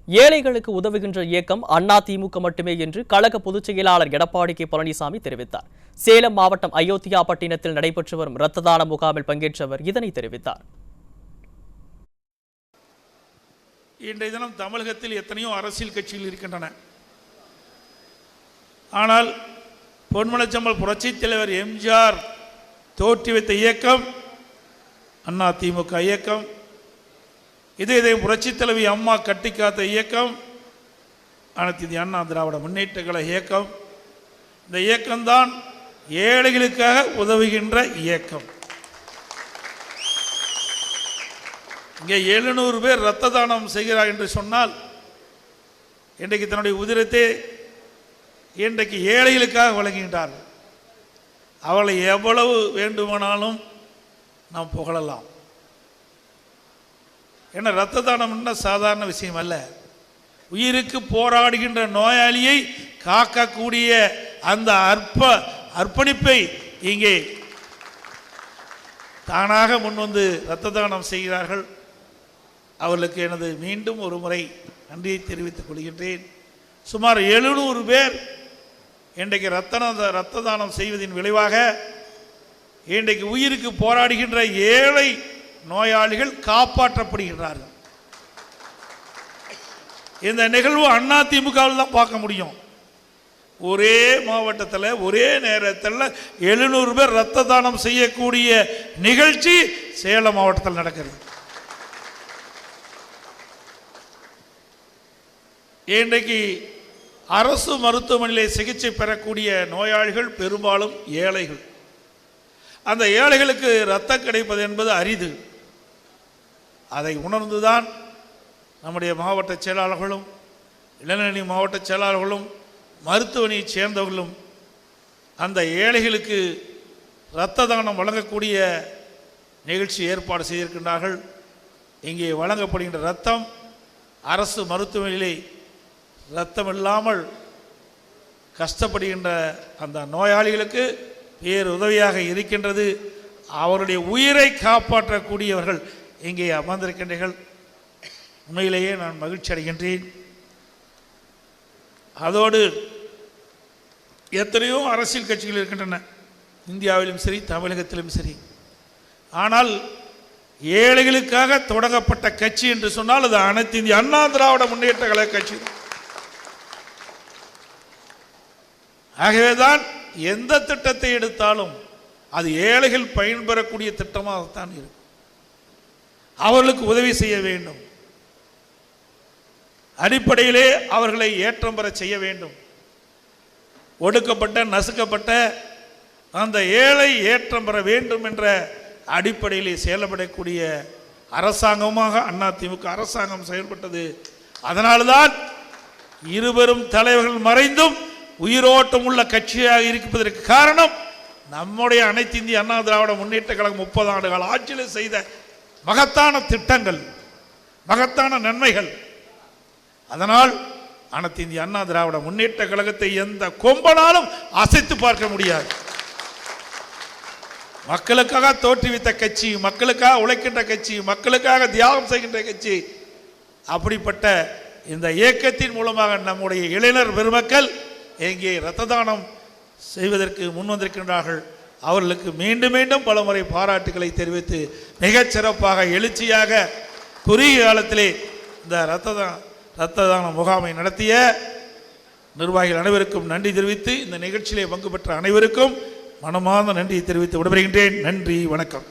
ஏழைகளுக்கு உதவுகின்ற இயக்கம் அதிமுக மட்டுமே என்று கழக பொதுச் செயலாளர் எடப்பாடி கே பழனிசாமி தெரிவித்தார். சேலம் மாவட்டம் அயோத்தியாபட்டினத்தில் நடைபெற்று வரும் இரத்த தான முகாமில் பங்கேற்றவர் இதனை தெரிவித்தார். இன்றைய தினம் தமிழகத்தில் எத்தனையோ அரசியல் கட்சிகள் இருக்கின்றன. ஆனால் பொன்மனச்சம்பல் புரட்சித் தலைவர் எம்ஜிஆர் தோற்றி வைத்த இயக்கம் அதிமுக இயக்கம். இதை புரட்சித் தலைவி அம்மா கட்டி காத்த இயக்கம் அனைத்து இந்திய அண்ணா திராவிட முன்னேற்ற கழக இயக்கம். இந்த இயக்கம்தான் ஏழைகளுக்காக உதவுகின்ற இயக்கம். இங்கே 700 பேர் இரத்த தானம் செய்கிறார் என்று சொன்னால் இன்றைக்கு தன்னுடைய உதிரத்தை இன்றைக்கு ஏழைகளுக்காக வழங்குகின்றார்கள். அவளை எவ்வளவு வேண்டுமானாலும் நாம் புகழலாம். ஏன்னா இரத்த தானம்னா சாதாரண விஷயம் அல்ல. உயிருக்கு போராடுகின்ற நோயாளியை காக்கக்கூடிய அந்த அர்ப்பணிப்பை இங்கே தானாக முன்வந்து இரத்த தானம் செய்கிறார்கள். அவர்களுக்கு எனது மீண்டும் ஒரு முறை நன்றியை தெரிவித்துக் கொள்கின்றேன். சுமார் 700 பேர் இன்றைக்கு இரத்த தானம் செய்வதின் விளைவாக இன்றைக்கு உயிருக்கு போராடுகின்ற ஏழை நோயாளிகள் காப்பாற்றப்படுகிறார்கள். இந்த நிகழ்வு அதிமுகவில் தான் பார்க்க முடியும். ஒரே மாவட்டத்தில் ஒரே நேரத்தில் 700 பேர் இரத்த தானம் செய்யக்கூடிய நிகழ்ச்சி சேலம் மாவட்டத்தில் நடக்கிறது. இன்றைக்கு அரசு மருத்துவமனையில் சிகிச்சை பெறக்கூடிய நோயாளிகள் பெரும்பாலும் ஏழைகள். அந்த ஏழைகளுக்கு இரத்தம் கிடைப்பது என்பது அரிது. அதை உணர்ந்துதான் நம்முடைய மாவட்ட செயலாளர்களும் இளநிலை மாவட்ட செயலாளர்களும் மருத்துவமனையை சேர்ந்தவர்களும் அந்த ஏழைகளுக்கு இரத்த தானம் வழங்கக்கூடிய நிகழ்ச்சி ஏற்பாடு செய்திருக்கின்றார்கள். இங்கே வழங்கப்படுகின்ற இரத்தம் அரசு மருத்துவமனையிலே இரத்தம் இல்லாமல் கஷ்டப்படுகின்ற அந்த நோயாளிகளுக்கு பேர் உதவியாக இருக்கின்றது. அவருடைய உயிரை காப்பாற்றக்கூடியவர்கள் இங்கே அமர்ந்திருக்கின்றீர்கள். உண்மையிலேயே நான் மகிழ்ச்சி அடைகின்றேன். அதோடு எத்தனையோ அரசியல் கட்சிகள் இருக்கின்றன, இந்தியாவிலும் சரி தமிழகத்திலும் சரி. ஆனால் ஏழைகளுக்காக தொடங்கப்பட்ட கட்சி என்று சொன்னால் அது அனைத்து இந்திய அண்ணா திராவிட முன்னேற்ற கழக கட்சி. ஆகவேதான் எந்த திட்டத்தை எடுத்தாலும் அது ஏழைகள் பயன்பெறக்கூடிய திட்டமாகத்தான் இருக்கும். அவர்களுக்கு உதவி செய்ய வேண்டும். அடிப்படையிலே அவர்களை ஏற்றம் பெற செய்ய வேண்டும். ஒடுக்கப்பட்ட நசுக்கப்பட்ட அந்த ஏழை ஏற்றம் பெற வேண்டும் என்ற அடிப்படையிலே செயல்படக்கூடிய அரசாங்கமாக அதிமுக அரசாங்கம் செயல்பட்டது. அதனால்தான் இருவரும் தலைவர்கள் மறைந்தும் உயிரோட்டம் உள்ள கட்சியாக இருப்பதற்கு காரணம் நம்முடைய அனைத்து இந்திய அண்ணா திராவிட முன்னேற்ற கழகம் 30 ஆண்டுகள் ஆட்சியில் செய்த மகத்தான திட்டங்கள், மகத்தான நன்மைகள். அதனால் அனைத்து இந்திய அண்ணா திராவிட முன்னேற்ற கழகத்தை எந்த கொம்பனாலும் அசைத்து பார்க்க முடியாது. மக்களுக்காக தோற்றுவித்த கட்சி, மக்களுக்காக உழைக்கின்ற கட்சி, மக்களுக்காக தியாகம் செய்கின்ற கட்சி. அப்படிப்பட்ட இந்த இயக்கத்தின் மூலமாக நம்முடைய இளைஞர் பெருமக்கள் இங்கே இரத்த தானம் செய்வதற்கு முன் வந்திருக்கின்றார்கள். அவர்களுக்கு மீண்டும் மீண்டும் பல முறை பாராட்டுகளை தெரிவித்து மிகச் சிறப்பாக எழுச்சியாக குறுகிய காலத்திலே இந்த இரத்த தான முகாமை நடத்திய நிர்வாகிகள் அனைவருக்கும் நன்றி தெரிவித்து இந்த நிகழ்ச்சியிலே பங்கு பெற்ற அனைவருக்கும் மனமார்ந்த நன்றியை தெரிவித்து விடைபெறுகின்றேன். நன்றி, வணக்கம்.